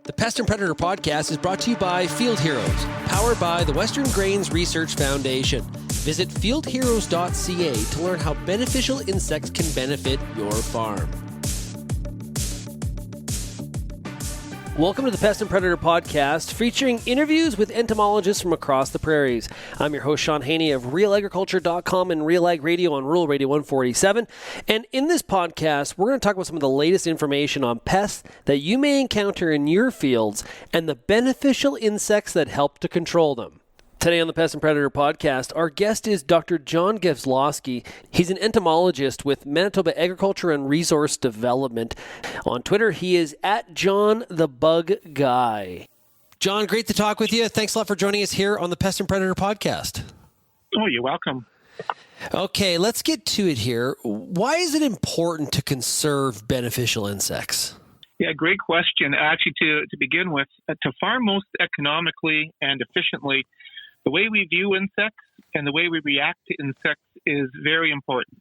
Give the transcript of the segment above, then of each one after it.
The Pest and Predator Podcast is brought to you by Field Heroes, powered by the Western Grains Research Foundation. Visit fieldheroes.ca to learn how beneficial insects can benefit your farm. Welcome to the Pest and Predator Podcast, featuring interviews with entomologists from across the prairies. I'm your host, Sean Haney of RealAgriculture.com and Real Ag Radio on Rural Radio 147. And in this podcast, we're going to talk about some of the latest information on pests that you may encounter in your fields and the beneficial insects that help to control them. Today on the Pest and Predator Podcast, our guest is Dr. John Gavloski. He's an entomologist with Manitoba Agriculture and Resource Development. On Twitter, he is at John the Bug Guy. John, great to talk with you. Thanks a lot for joining us here on the Pest and Predator Podcast. Oh, you're welcome. Okay, let's get to it here. Why is it important to conserve beneficial insects? Yeah, great question. Actually, to begin with, to farm most economically and efficiently, the way we view insects and the way we react to insects is very important.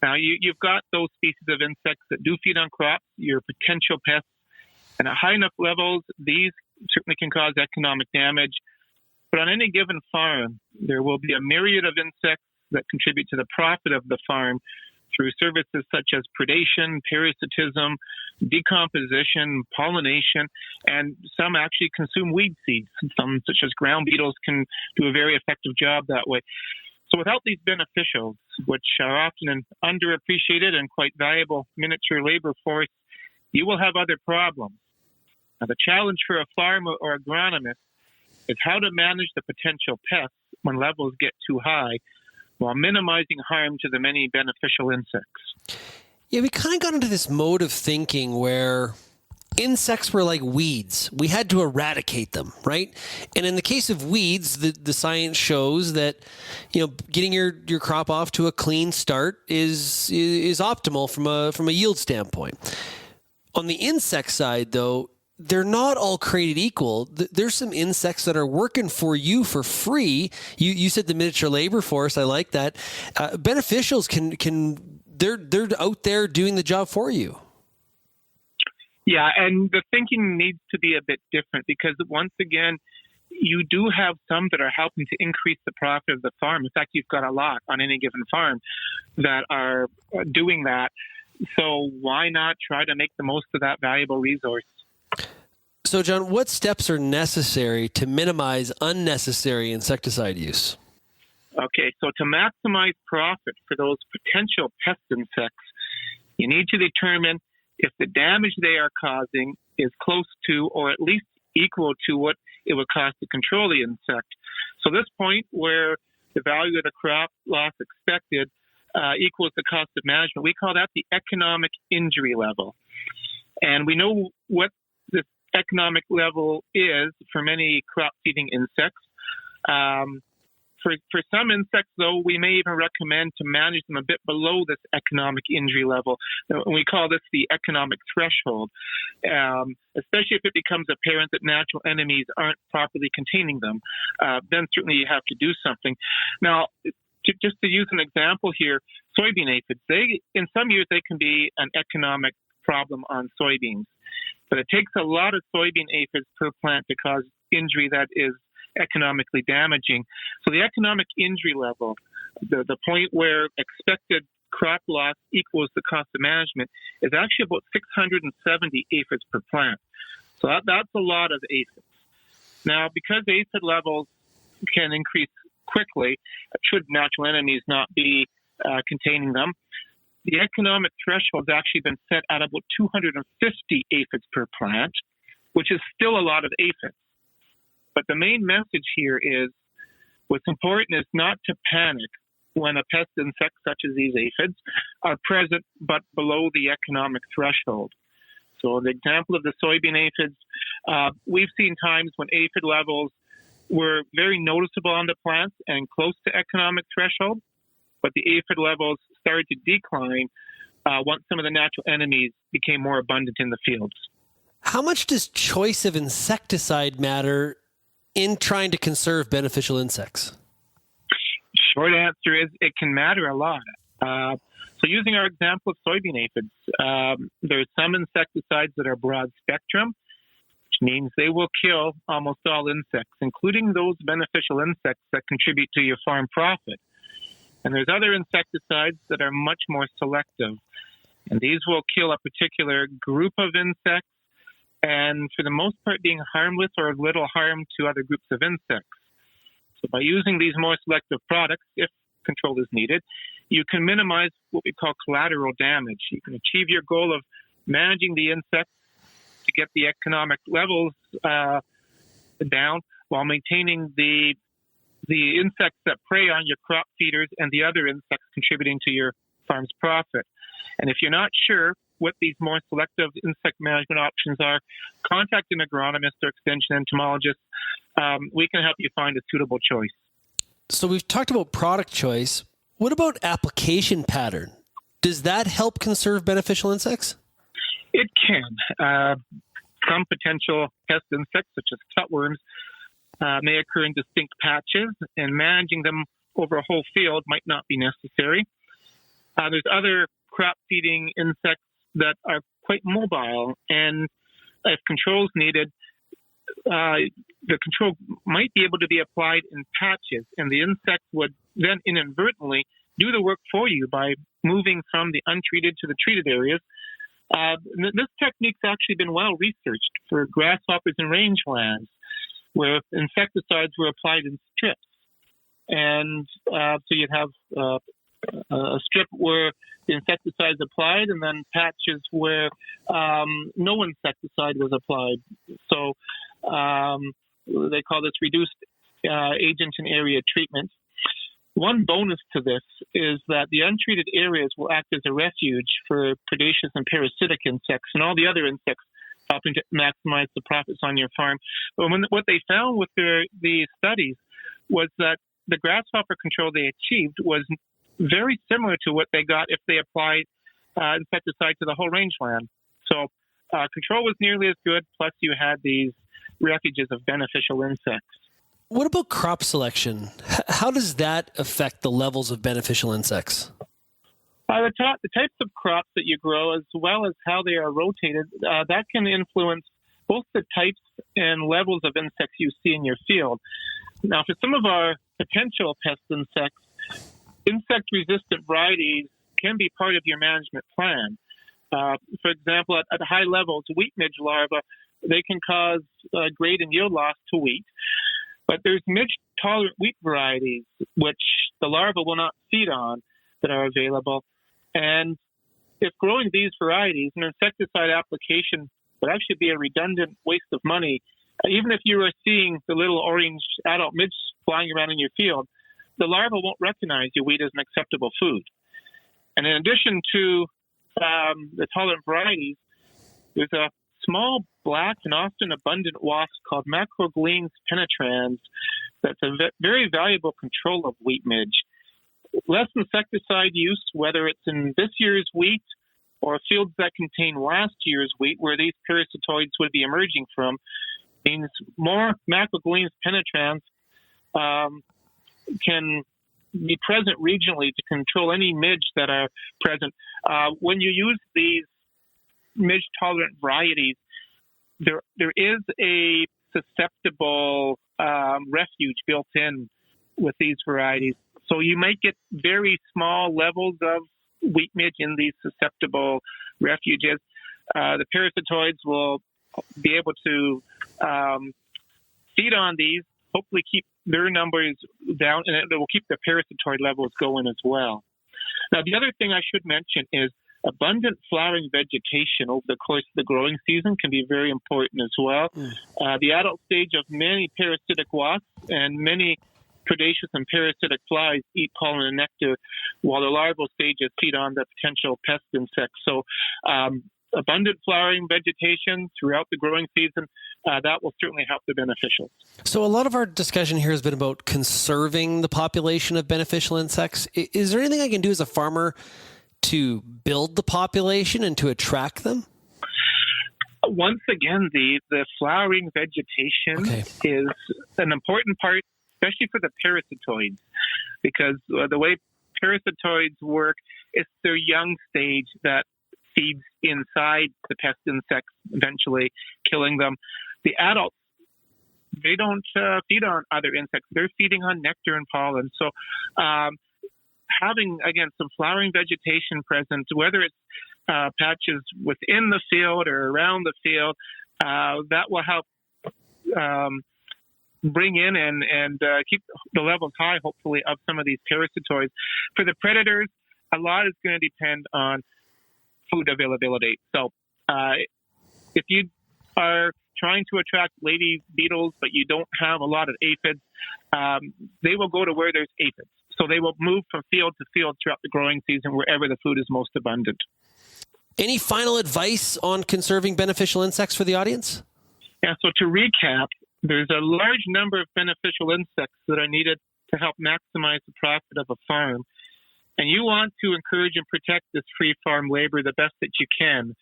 Now, you've got those species of insects that do feed on crops, your potential pests, and at high enough levels, these certainly can cause economic damage. But on any given farm, there will be a myriad of insects that contribute to the profit of the farm through services such as predation, parasitism, decomposition, pollination, and some actually consume weed seeds. Some, such as ground beetles, can do a very effective job that way. So without these beneficials, which are often an underappreciated and quite valuable miniature labor force, you will have other problems. Now, the challenge for a farmer or agronomist is how to manage the potential pests when levels get too high, while minimizing harm to the many beneficial insects. Yeah, we kind of got into this mode of thinking where insects were like weeds. We had to eradicate them, right? And in the case of weeds, the science shows that, getting your crop off to a clean start is optimal from a yield standpoint. On the insect side, though, they're not all created equal. There's some insects that are working for you for free. You said the miniature labor force. I like that. Beneficials they're out there doing the job for you. Yeah, and the thinking needs to be a bit different because once again, you do have some that are helping to increase the profit of the farm. In fact, you've got a lot on any given farm that are doing that. So why not try to make the most of that valuable resource? So, John, what steps are necessary to minimize unnecessary insecticide use? Okay, so to maximize profit for those potential pest insects, you need to determine if the damage they are causing is close to or at least equal to what it would cost to control the insect. So this point where the value of the crop loss expected equals the cost of management, we call that the economic injury level. And we know what this economic level is for many crop-feeding insects. For some insects, though, we may even recommend to manage them a bit below this economic injury level. We call this the economic threshold, especially if it becomes apparent that natural enemies aren't properly containing them. Then certainly you have to do something. Now, just to use an example here, soybean aphids, in some years they can be an economic problem on soybeans. But it takes a lot of soybean aphids per plant to cause injury that is economically damaging. So the economic injury level, the point where expected crop loss equals the cost of management, is actually about 670 aphids per plant. So that's a lot of aphids. Now, because aphid levels can increase quickly, should natural enemies not be containing them, the economic threshold has actually been set at about 250 aphids per plant, which is still a lot of aphids. But the main message here is what's important is not to panic when a pest insect such as these aphids are present but below the economic threshold. So the example of the soybean aphids, we've seen times when aphid levels were very noticeable on the plants and close to economic threshold, but the aphid levels started to decline once some of the natural enemies became more abundant in the fields. How much does choice of insecticide matter in trying to conserve beneficial insects? Short answer is it can matter a lot. So using our example of soybean aphids, there's some insecticides that are broad spectrum, which means they will kill almost all insects, including those beneficial insects that contribute to your farm profit. And there's other insecticides that are much more selective, and these will kill a particular group of insects, and for the most part being harmless or of little harm to other groups of insects. So by using these more selective products, if control is needed, you can minimize what we call collateral damage. You can achieve your goal of managing the insects to get the economic levels down while maintaining the insects that prey on your crop feeders and the other insects contributing to your farm's profit. And if you're not sure what these more selective insect management options are, contact an agronomist or extension entomologist. We can help you find a suitable choice. So we've talked about product choice. What about application pattern? Does that help conserve beneficial insects? It can. Some potential pest insects, such as cutworms, may occur in distinct patches, and managing them over a whole field might not be necessary. There's other crop-feeding insects that are quite mobile, and if control is needed, the control might be able to be applied in patches, and the insect would then inadvertently do the work for you by moving from the untreated to the treated areas. This technique's actually been well researched for grasshoppers and rangelands, where insecticides were applied in strips. And so you'd have a strip where the insecticide is applied, and then patches where no insecticide was applied. So they call this reduced agent and area treatment. One bonus to this is that the untreated areas will act as a refuge for predaceous and parasitic insects and all the other insects helping to maximize the profits on your farm. But what they found with the studies was that the grasshopper control they achieved was very similar to what they got if they applied insecticide to the whole rangeland. So control was nearly as good, plus you had these refuges of beneficial insects. What about crop selection? How does that affect the levels of beneficial insects? The types of crops that you grow, as well as how they are rotated, that can influence both the types and levels of insects you see in your field. Now, for some of our potential pest insects, insect-resistant varieties can be part of your management plan. For example, at high levels, wheat midge larvae, they can cause grade and yield loss to wheat. But there's midge-tolerant wheat varieties, which the larvae will not feed on, that are available. And if growing these varieties, an insecticide application would actually be a redundant waste of money. Even if you are seeing the little orange adult midge flying around in your field, the larva won't recognize your wheat as an acceptable food. And in addition to the tolerant varieties, there's a small black and often abundant wasp called Macrogleans penetrans that's a very valuable control of wheat midge. Less insecticide use, whether it's in this year's wheat or fields that contain last year's wheat where these parasitoids would be emerging from, means more Macrogleans penetrans can be present regionally to control any midge that are present. When you use these midge-tolerant varieties, there is a susceptible refuge built in with these varieties. So you might get very small levels of wheat midge in these susceptible refuges. The parasitoids will be able to feed on these, hopefully keep their numbers down, and it will keep the parasitoid levels going as well. Now, the other thing I should mention is abundant flowering vegetation over the course of the growing season can be very important as well. The adult stage of many parasitic wasps and many predaceous and parasitic flies eat pollen and nectar, while the larval stages feed on the potential pest insects. So abundant flowering vegetation throughout the growing season, that will certainly help the beneficials. So a lot of our discussion here has been about conserving the population of beneficial insects. Is there anything I can do as a farmer to build the population and to attract them? Once again, the flowering vegetation is an important part, especially for the parasitoids, because the way parasitoids work, it's their young stage that feeds inside the pest insects, eventually killing them. the adults, they don't feed on other insects. They're feeding on nectar and pollen. So having, again, some flowering vegetation present, whether it's patches within the field or around the field, that will help bring in and keep the levels high, hopefully, of some of these parasitoids. For the predators, a lot is going to depend on food availability. So if you are trying to attract lady beetles, but you don't have a lot of aphids, they will go to where there's aphids. So they will move from field to field throughout the growing season, wherever the food is most abundant. Any final advice on conserving beneficial insects for the audience? Yeah, so to recap, there's a large number of beneficial insects that are needed to help maximize the profit of a farm. And you want to encourage and protect this free farm labor the best that you can.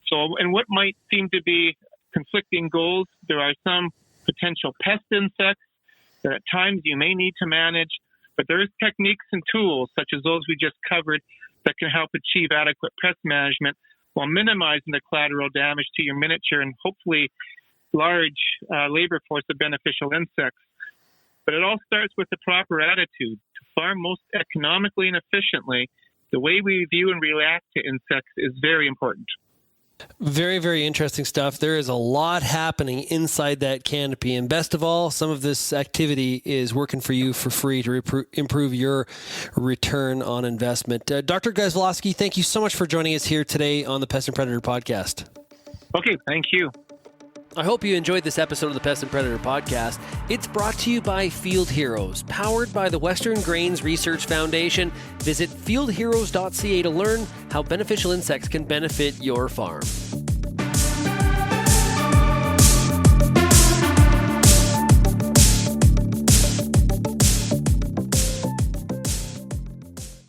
So, and what might seem to be conflicting goals, there are some potential pest insects that at times you may need to manage, but there's techniques and tools such as those we just covered that can help achieve adequate pest management while minimizing the collateral damage to your miniature and hopefully large labor force of beneficial insects. But it all starts with the proper attitude. To farm most economically and efficiently, the way we view and react to insects is very important. Very, very interesting stuff. There is a lot happening inside that canopy. And best of all, some of this activity is working for you for free to improve your return on investment. Dr. Gavloski, thank you so much for joining us here today on the Pest and Predator Podcast. Okay, thank you. I hope you enjoyed this episode of the Pest and Predator Podcast. It's brought to you by Field Heroes, powered by the Western Grains Research Foundation. Visit fieldheroes.ca to learn how beneficial insects can benefit your farm.